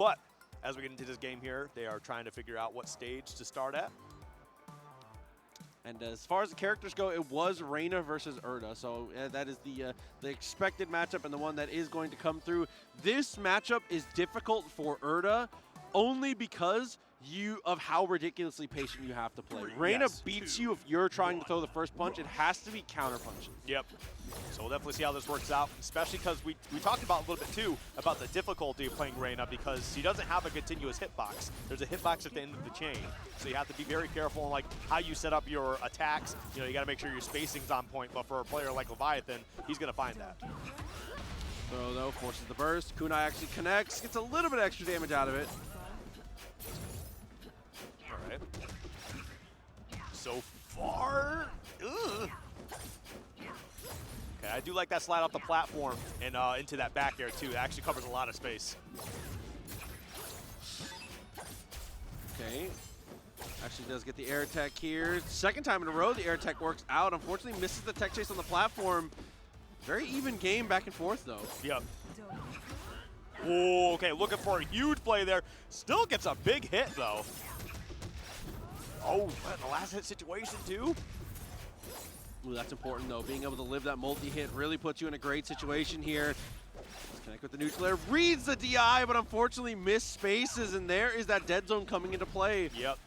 But as we get into this game here, they are trying to figure out what stage to start at. And as far as the characters go, it was Reina versus Urdah, so that is the expected matchup and the one that is going to come through. This matchup is difficult for Urdah only because of how ridiculously patient you have to play. Reina beats you if you're trying to throw the first punch. It has to be counter punches. Yep. So we'll definitely see how this works out, especially because we talked about a little bit too about the difficulty of playing Reina because she doesn't have a continuous hitbox. There's a hitbox at the end of the chain. So you have to be very careful on like how you set up your attacks. You know, you got to make sure your spacing's on point, but for a player like Leviathan, he's going to find that. Throw though, forces the burst. Kunai actually connects, gets a little bit extra damage out of it. All right. So far, ugh. Okay, I do like that slide off the platform and into that back air too. It actually covers a lot of space. Okay. Actually does get the air tech here. Second time in a row the air tech works out. Unfortunately misses the tech chase on the platform. Very even game back and forth though. Yep. Oh, okay, looking for a huge play there. Still gets a big hit though. Oh, the last hit situation too. Ooh, that's important though. Being able to live that multi-hit really puts you in a great situation here. Let's connect with the neutral air. Reads the DI, but unfortunately missed spaces, and there is that dead zone coming into play. Yep.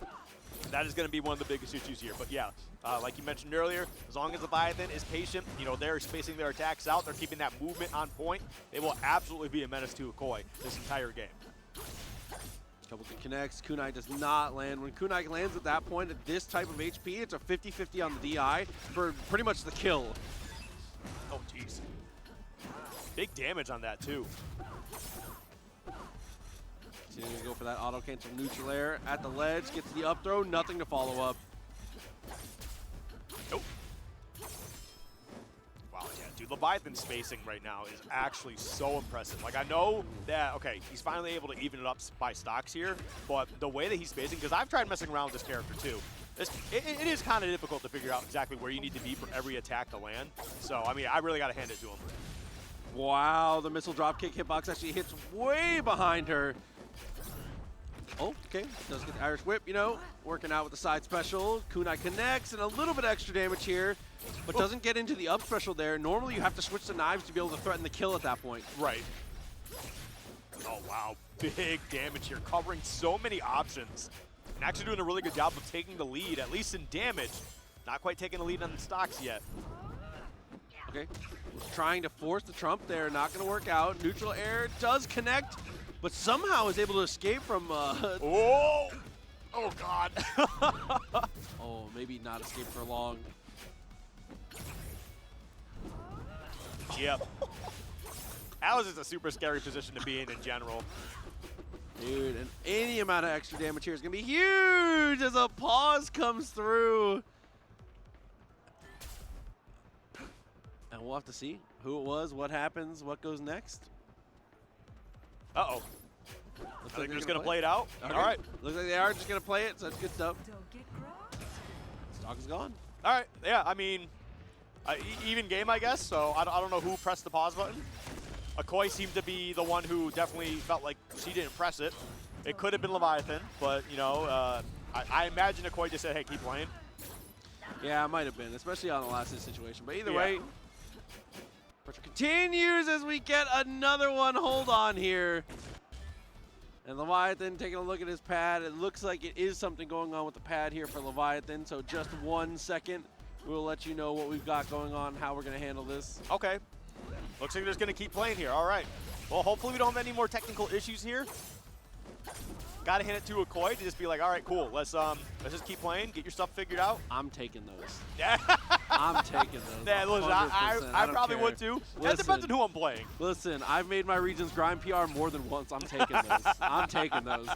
That is going to be one of the biggest issues here. But yeah, like you mentioned earlier, as long as Leviathan is patient, you know, they're spacing their attacks out, they're keeping that movement on point, they will absolutely be a menace to Akoi this entire game. Couple good connects. Kunai does not land. When Kunai lands at that point at this type of HP, it's a 50-50 on the DI for pretty much the kill. Oh, jeez. Big damage on that, too. Continuing to go for that auto-cancel neutral air at the ledge. Gets the up throw. Nothing to follow up. Nope. Wow, yeah, dude, Leviathan's spacing right now is actually so impressive. Like, I know that, okay, he's finally able to even it up by stocks here, but the way that he's spacing, because I've tried messing around with this character too, it is kind of difficult to figure out exactly where you need to be for every attack to land. So, I mean, I really got to hand it to him. Wow, the missile dropkick hitbox actually hits way behind her. Oh, okay, does get the Irish whip, you know, working out with the side special. Kunai connects and a little bit extra damage here, but doesn't get into the up special there. Normally you have to switch to knives to be able to threaten the kill at that point. Right. Oh, wow, big damage here, covering so many options. And actually doing a really good job of taking the lead, at least in damage. Not quite taking the lead on the stocks yet. Okay, trying to force the trump there, not going to work out. Neutral air does connect, but somehow is able to escape from... Oh! Oh, God. Oh, maybe not escape for long. Yep. That was just a super scary position to be in general. Dude, and any amount of extra damage here is going to be huge as a pause comes through. And we'll have to see who it was, what happens, what goes next. Uh-oh. I think they're just going to play it out. Okay. All right. Looks like they are just going to play it, so that's good stuff. Stock is gone. All right. Yeah, I mean, even game, I guess. So I don't know who pressed the pause button. Akoi seemed to be the one who definitely felt like she didn't press it. It could have been Leviathan, but, you know, I imagine Akoi just said, hey, keep playing. Yeah, it might have been, especially on the last hit situation. But either way, pressure continues as we get another one. Hold on here. And Leviathan taking a look at his pad. It looks like it is something going on with the pad here for Leviathan. So just 1 second. We'll let you know what we've got going on, how we're going to handle this. Okay. Looks like they're just going to keep playing here. All right. Well, hopefully we don't have any more technical issues here. Got to hand it to Akoi to just be like, all right, cool. Let's just keep playing. Get your stuff figured out. I'm taking those. Yeah. I'm taking those. Yeah, listen, I probably would too. That depends on who I'm playing. Listen, I've made my Regions grind PR more than once. I'm taking those. I'm taking those.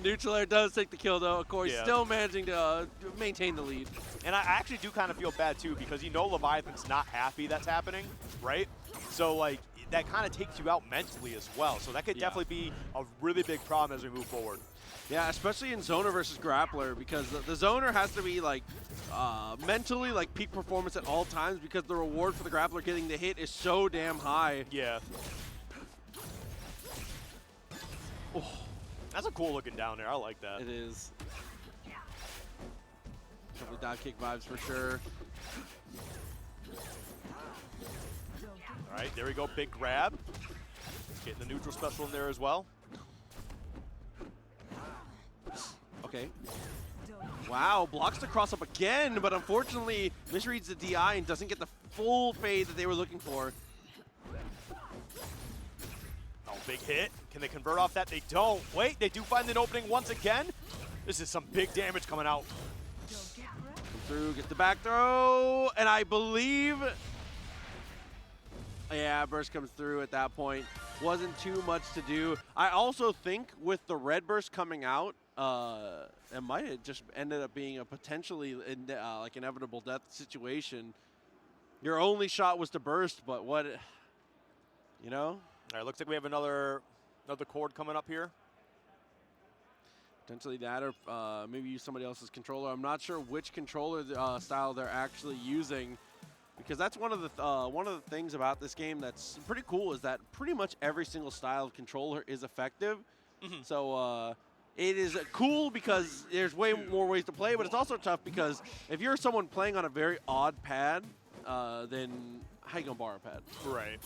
Neutral air does take the kill though. Akoi still managing to maintain the lead. And I actually do kind of feel bad too because you know Leviathan's not happy that's happening, right? So like that kind of takes you out mentally as well. So that could definitely be a really big problem as we move forward. Yeah, especially in zoner versus grappler because the zoner has to be like mentally like peak performance at all times because the reward for the grappler getting the hit is so damn high. Yeah. That's a cool looking down there. I like that. It is. Couple dive kick vibes for sure. All right, there we go. Big grab. Getting the neutral special in there as well. Okay. Wow, blocks the cross up again, but unfortunately misreads the DI and doesn't get the full fade that they were looking for. Oh, big hit. Can they convert off that? They don't. Wait, they do find an opening once again. This is some big damage coming out. Come through, get the back throw, and I believe, yeah, burst comes through at that point. Wasn't too much to do. I also think with the red burst coming out, it might have just ended up being a potentially like inevitable death situation. Your only shot was to burst, but what, you know? All right, looks like we have another cord coming up here. Potentially that, or maybe use somebody else's controller. I'm not sure which controller style they're actually using, because that's one of the things about this game that's pretty cool, is that pretty much every single style of controller is effective. So it is cool because there's way more ways to play, but it's also tough because if you're someone playing on a very odd pad, then how you gonna borrow a pad? Right.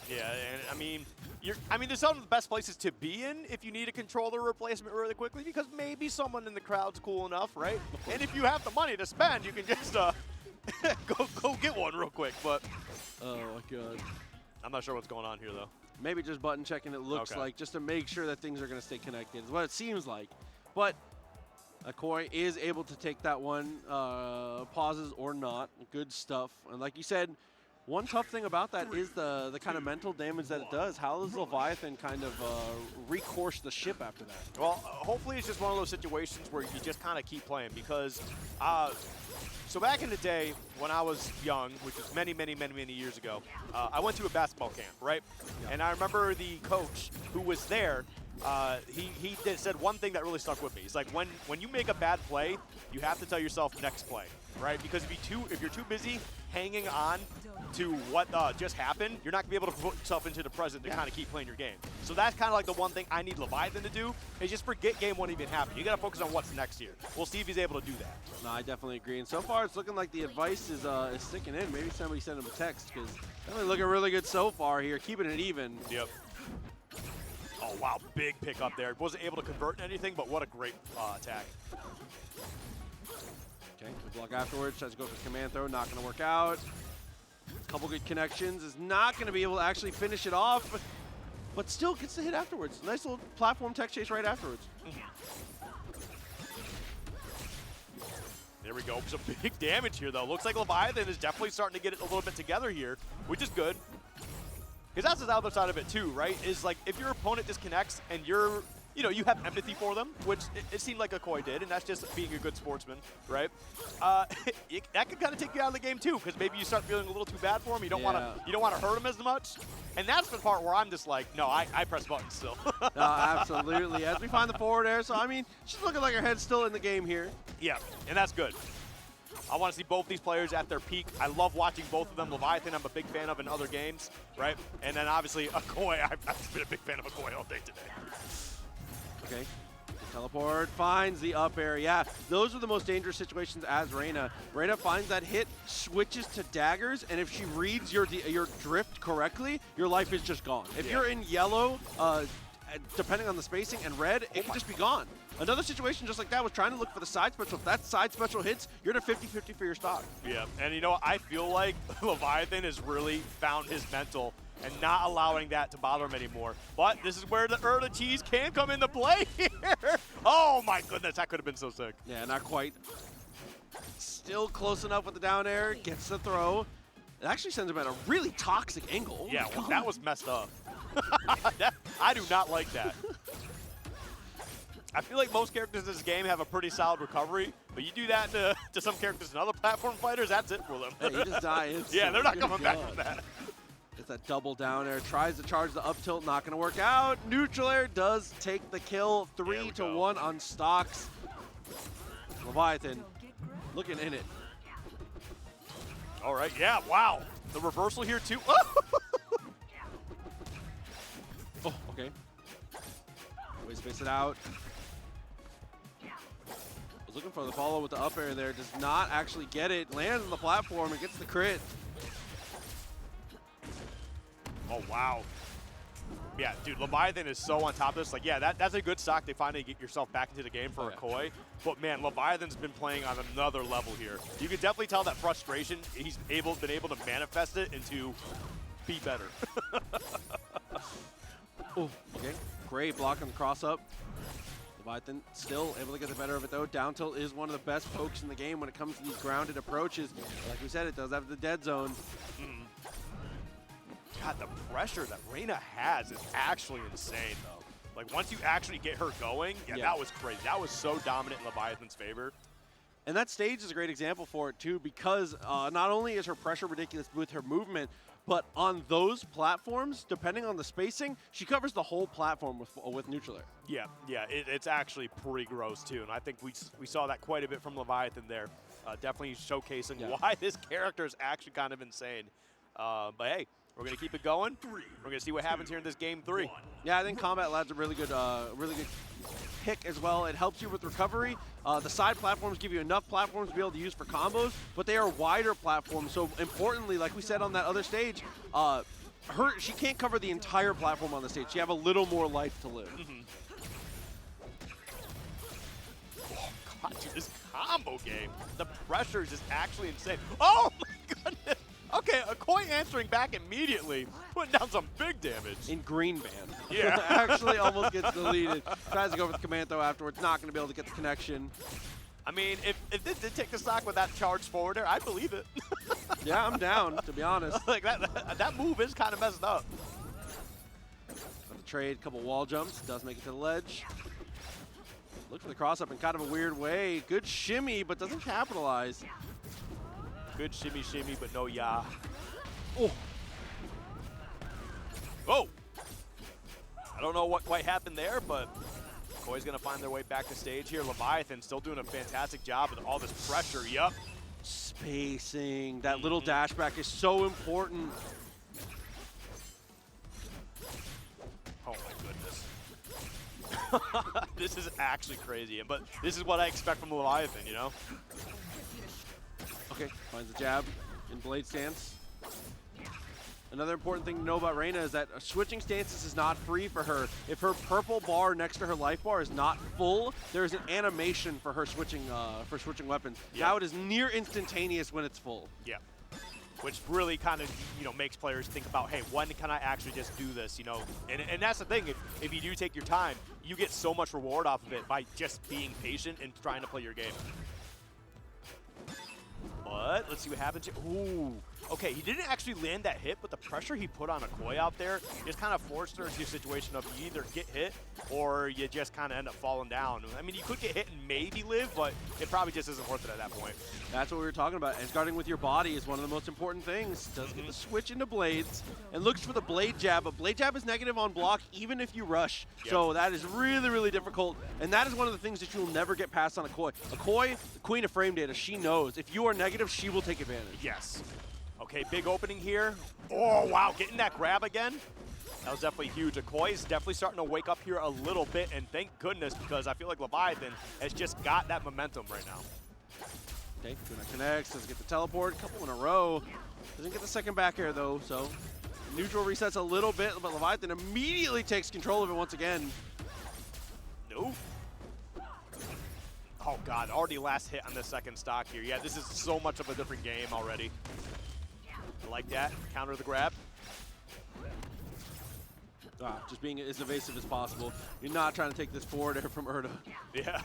Yeah, and I mean, there's some of the best places to be in if you need a controller replacement really quickly, because maybe someone in the crowd's cool enough, right? And if you have the money to spend, you can just go get one real quick. But oh my god, I'm not sure what's going on here though. Maybe just button checking, it looks Okay. like, just to make sure that things are going to stay connected, is what it seems like. But Akoi is able to take that one, pauses or not. Good stuff. And like you said, one tough thing about that is the kind of mental damage that it does. How does Leviathan kind of recourse the ship after that? Well, hopefully it's just one of those situations where you just kind of keep playing, because so back in the day when I was young, which was many years ago, I went to a basketball camp, right? Yeah. And I remember the coach who was there, he said one thing that really stuck with me. He's like, when you make a bad play, you have to tell yourself next play, right? Because if you're too busy hanging on to what just happened, you're not going to be able to put yourself into the present to kind of keep playing your game. So that's kind of like the one thing I need Leviathan to do, is just forget game one even happened. You got to focus on what's next here. We'll see if he's able to do that. No, I definitely agree. And so far, it's looking like the advice is sticking in. Maybe somebody sent him a text, because definitely looking really good so far here, keeping it even. Yep. Oh, wow, big pick up there. Wasn't able to convert anything, but what a great attack. Okay, good block afterwards. Tries to go for the command throw, not going to work out. Couple good connections, is not going to be able to actually finish it off, but still gets the hit afterwards. Nice little platform tech chase right afterwards. There we go. Some big damage here, though. Looks like Leviathan is definitely starting to get it a little bit together here, which is good. Because that's the other side of it, too, right? Is like, if your opponent disconnects and you're, you have empathy for them, which it seemed like Akoi did, and that's just being a good sportsman, right? That could kind of take you out of the game, too, because maybe you start feeling a little too bad for him. You don't want to hurt him as much. And that's the part where I'm just like, no, I press buttons still. Absolutely. As we find the forward air, so I mean, she's looking like her head's still in the game here. Yeah, and that's good. I want to see both these players at their peak. I love watching both of them. Leviathan, I'm a big fan of in other games, right? And then obviously Akoi, I've been a big fan of Akoi all day today. Okay. Teleport finds the up air. Yeah, those are the most dangerous situations as Reina. Reina finds that hit, switches to daggers, and if she reads your drift correctly, your life is just gone. If you're in yellow, depending on the spacing, and red, it can just be gone. Another situation just like that was trying to look for the side special. If that side special hits, you're at a 50-50 for your stock. Yeah, and I feel like Leviathan has really found his mental and not allowing that to bother him anymore. But this is where the Urdah cheese can come into play here. Oh my goodness, that could have been so sick. Yeah, not quite. Still close enough with the down air, gets the throw. It actually sends him at a really toxic angle. Yeah, well, that was messed up. I do not like that. I feel like most characters in this game have a pretty solid recovery, but you do that to some characters in other platform fighters, that's it for them. Yeah, you just die. Yeah, they're not coming back from that. It's that double down air, tries to charge the up tilt, not gonna work out. Neutral air does take the kill, 3-1 on stocks. Leviathan looking in it. All right, yeah, wow. The reversal here too. Oh, okay. We space it out. Was looking for the follow with the up air there. Does not actually get it. Lands on the platform and gets the crit. Oh, wow. Yeah, dude, Leviathan is so on top of this. Like, yeah, that's a good stock to finally get yourself back into the game for Akoi. But, man, Leviathan's been playing on another level here. You can definitely tell that frustration. He's been able to manifest it into be better. Oh, okay. Great block on the cross up. Leviathan still able to get the better of it, though. Down tilt is one of the best pokes in the game when it comes to these grounded approaches. Like we said, it does have the dead zone. God, the pressure that Reina has is actually insane, though. Like, once you actually get her going, yeah, that was crazy. That was so dominant in Leviathan's favor. And that stage is a great example for it, too, because not only is her pressure ridiculous with her movement, but on those platforms, depending on the spacing, she covers the whole platform with neutral air. Yeah, it's actually pretty gross, too. And I think we saw that quite a bit from Leviathan there. Definitely showcasing why this character is actually kind of insane. But, hey, we're going to keep it going. We're going to see what happens here in this game 3. Yeah, I think Combat Lab's a really good pick as well. It helps you with recovery. The side platforms give you enough platforms to be able to use for combos, but they are wider platforms. So importantly, like we said on that other stage, she can't cover the entire platform on the stage. She have a little more life to live. Oh, God, dude, this combo game, the pressure is just actually insane. Oh, my goodness. Okay, Akoi answering back immediately, putting down some big damage. In green band. Yeah. Actually almost gets deleted. Tries to go for the command throw afterwards, not going to be able to get the connection. I mean, if this did take the stock with that charge forward there, I believe it. Yeah, I'm down, to be honest. Like, that move is kind of messed up. Got the trade, couple wall jumps, does make it to the ledge. Look for the cross-up in kind of a weird way. Good shimmy, but doesn't capitalize. Good shimmy, but no ya. Oh. Oh. I don't know what quite happened there, but Akoi's going to find their way back to stage here. Leviathan still doing a fantastic job with all this pressure. Yup. Spacing. That little dash back is so important. Oh, my goodness. This is actually crazy, but this is what I expect from Leviathan, you know? Okay, finds the jab in blade stance. Another important thing to know about Reina is that switching stances is not free for her. If her purple bar next to her life bar is not full, there is an animation for her switching weapons. Now it is near instantaneous when it's full. Yeah, which really kind of makes players think about, hey, when can I actually just do this? And that's the thing. If you do take your time, you get so much reward off of it by just being patient and trying to play your game. But let's see what happens here. Ooh. Okay, he didn't actually land that hit, but the pressure he put on Akoi out there just kind of forced her into a situation of you either get hit or you just kind of end up falling down. I mean, you could get hit and maybe live, but it probably just isn't worth it at that point. That's what we were talking about. And guarding with your body is one of the most important things. Does get the switch into blades and looks for the blade jab, but blade jab is negative on block even if you rush. Yep. So that is really, really difficult. And that is one of the things that you will never get past on Akoi. Akoi, the queen of frame data, she knows. If you are negative, she will take advantage. Yes. Okay, big opening here. Oh, wow, getting that grab again. That was definitely huge. Akoi is definitely starting to wake up here a little bit, and thank goodness, because I feel like Leviathan has just got that momentum right now. Okay, Kunai connects, doesn't get the teleport, couple in a row. Doesn't get the second back air though, so neutral resets a little bit, but Leviathan immediately takes control of it once again. Nope. Oh God, already last hit on the second stock here. Yeah, this is so much of a different game already. I like that. Counter the grab. Just being as evasive as possible. You're not trying to take this forward air from Urdah. Yeah.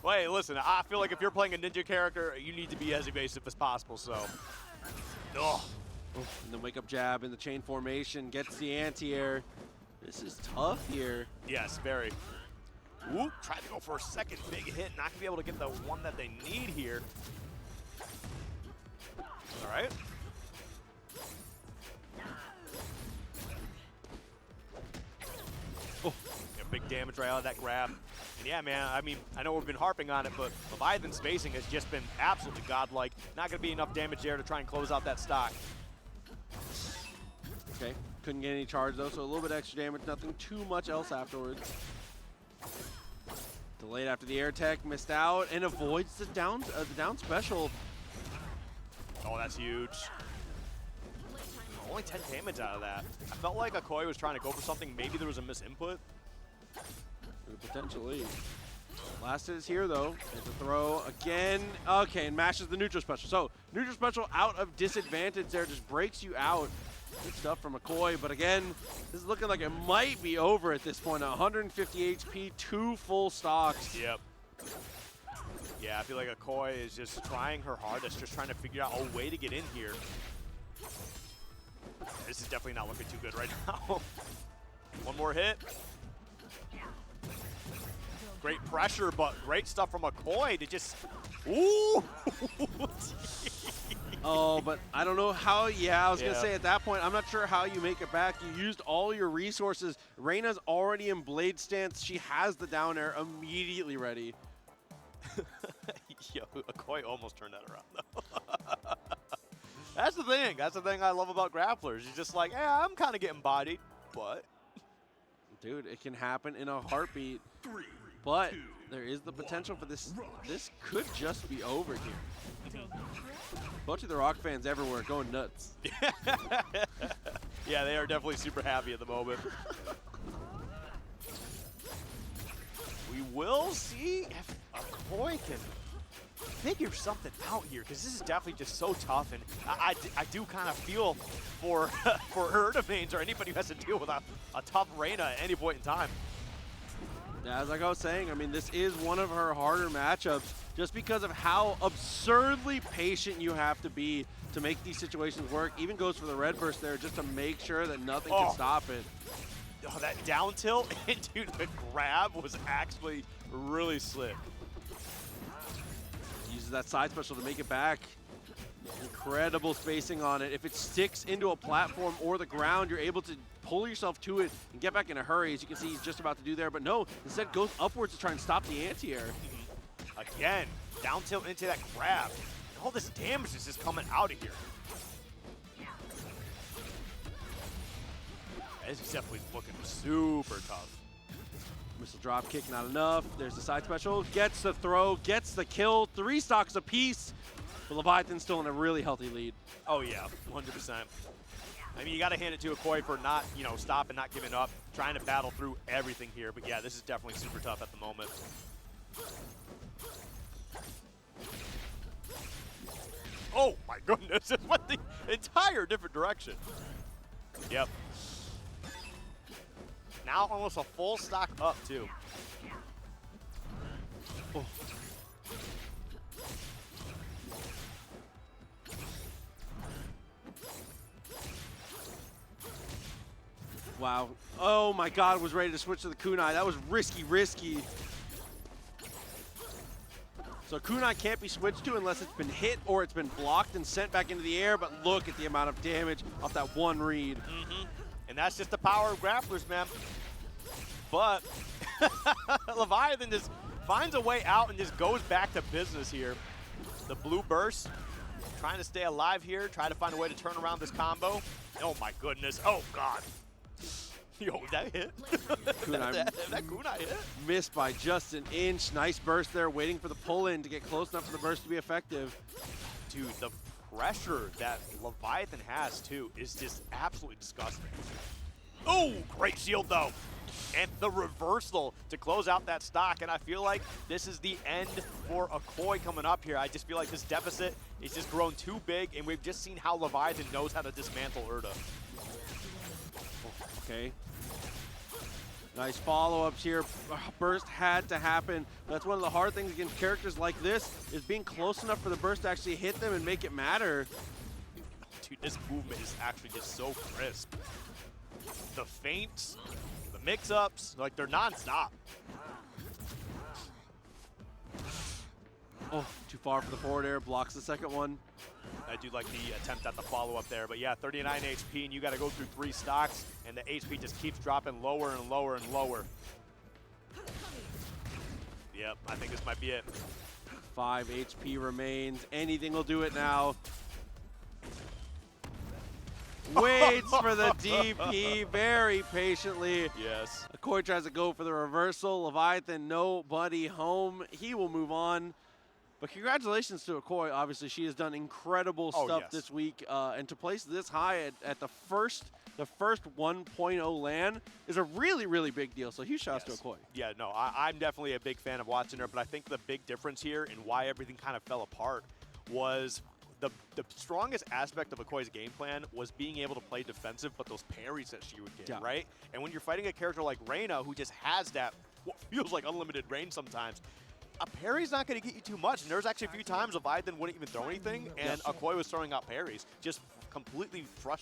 Well, hey, listen, I feel like if you're playing a ninja character, you need to be as evasive as possible, so. Oh. And the wake-up jab in the chain formation gets the anti-air. This is tough here. Yes, very. Ooh, tried to go for a second big hit, not gonna be able to get the one that they need here. All right. Oh. Yeah, big damage right out of that grab. And yeah, man, I mean, I know we've been harping on it, but Leviathan's spacing has just been absolutely godlike. Not gonna be enough damage there to try and close out that stock. Okay, couldn't get any charge though, so a little bit extra damage, nothing too much else afterwards. Delayed after the air tech, missed out, and avoids the down special. Oh, that's huge. Only 10 damage out of that. I felt like Akoi was trying to go for something. Maybe there was a misinput. Potentially. Last is here though. There's a throw again. Okay, and mashes the neutral special. So neutral special out of disadvantage there, just breaks you out. Good stuff from Akoi, but again, this is looking like it might be over at this point. 150 HP, 2 full stocks. Yep. Yeah, I feel like Akoi is just trying her hardest, just trying to figure out a way to get in here. This is definitely not looking too good right now. One more hit. Great pressure, but great stuff from Akoi to just, ooh! Oh, but I don't know how, I was going to Yeah. say at that point, I'm not sure how you make it back. You used all your resources. Reina's already in blade stance. She has the down air immediately ready. Yo, Akoi almost turned that around, though. That's the thing. That's the thing I love about grapplers. You're just like, yeah, I'm kind of getting bodied, but. Dude, it can happen in a heartbeat. But there is the potential for this. This could just be over here. Bunch of the Rock fans everywhere going nuts. Yeah, they are definitely super happy at the moment. We will see if Akoi can figure something out here, because this is definitely just so tough, and I do kind of feel for for Urdah mains or anybody who has to deal with a tough Reina at any point in time. Yeah, as like I was saying, I mean, this is one of her harder matchups just because of how absurdly patient you have to be to make these situations work. Even goes for the red burst there just to make sure that nothing can stop it. Oh, that down tilt, and dude, the grab was actually really slick. Uses that side special to make it back. Incredible spacing on it. If it sticks into a platform or the ground, you're able to pull yourself to it and get back in a hurry, as you can see he's just about to do there. But no, instead goes upwards to try and stop the anti-air. Again, down tilt into that grab. All this damage is just coming out of here. This is definitely looking super tough. Missile drop kick, not enough. There's the side special, gets the throw, gets the kill. 3 stocks apiece. But Leviathan's still in a really healthy lead. Oh yeah, 100%. I mean, you got to hand it to Akoi for not, stopping, not giving up, trying to battle through everything here. But yeah, this is definitely super tough at the moment. Oh my goodness, it went the entire different direction. Yep. Now almost a full stock up too. Oh. Wow. Oh my god, was ready to switch to the kunai. That was risky. So kunai can't be switched to unless it's been hit or it's been blocked and sent back into the air, but look at the amount of damage off that one read. And that's just the power of grapplers, man. But Leviathan just finds a way out and just goes back to business here. The blue burst, trying to stay alive here, try to find a way to turn around this combo. Oh my goodness, oh god. Yo, that hit? Kunai that kunai hit? Missed by just an inch. Nice burst there, waiting for the pull-in to get close enough for the burst to be effective. Dude, the pressure that Leviathan has, too, is just absolutely disgusting. Oh, great shield, though. And the reversal to close out that stock. And I feel like this is the end for Akoi coming up here. I just feel like this deficit is just grown too big, and we've just seen how Leviathan knows how to dismantle Urdah. Okay. Nice follow-ups here. Burst had to happen. That's one of the hard things against characters like this, is being close enough for the burst to actually hit them and make it matter. Dude, this movement is actually just so crisp. The feints, the mix-ups, like they're non-stop. Oh, too far for the forward air, blocks the second one. I do like the attempt at the follow-up there, but yeah, 39 HP, and you got to go through 3 stocks, and the HP just keeps dropping lower and lower and lower. Yep, I think this might be it. 5 HP remains. Anything will do it now. Waits for the DP very patiently. Yes. Akoi tries to go for the reversal. Leviathan, nobody home. He will move on. But congratulations to Akoi. Obviously, she has done incredible stuff yes. this week. And to place this high at the first 1.0 LAN is a really, really big deal. So huge shouts to Akoi. Yeah, no, I'm definitely a big fan of watching her, but I think the big difference here and why everything kind of fell apart was the strongest aspect of Akoi's game plan was being able to play defensive, but those parries that she would get, right? And when you're fighting a character like Reina, who just has that, what feels like unlimited range sometimes, a parry's not going to get you too much. And there's actually a few times Leviathan wouldn't even throw anything, and Akoi was throwing out parries, just completely frustrating.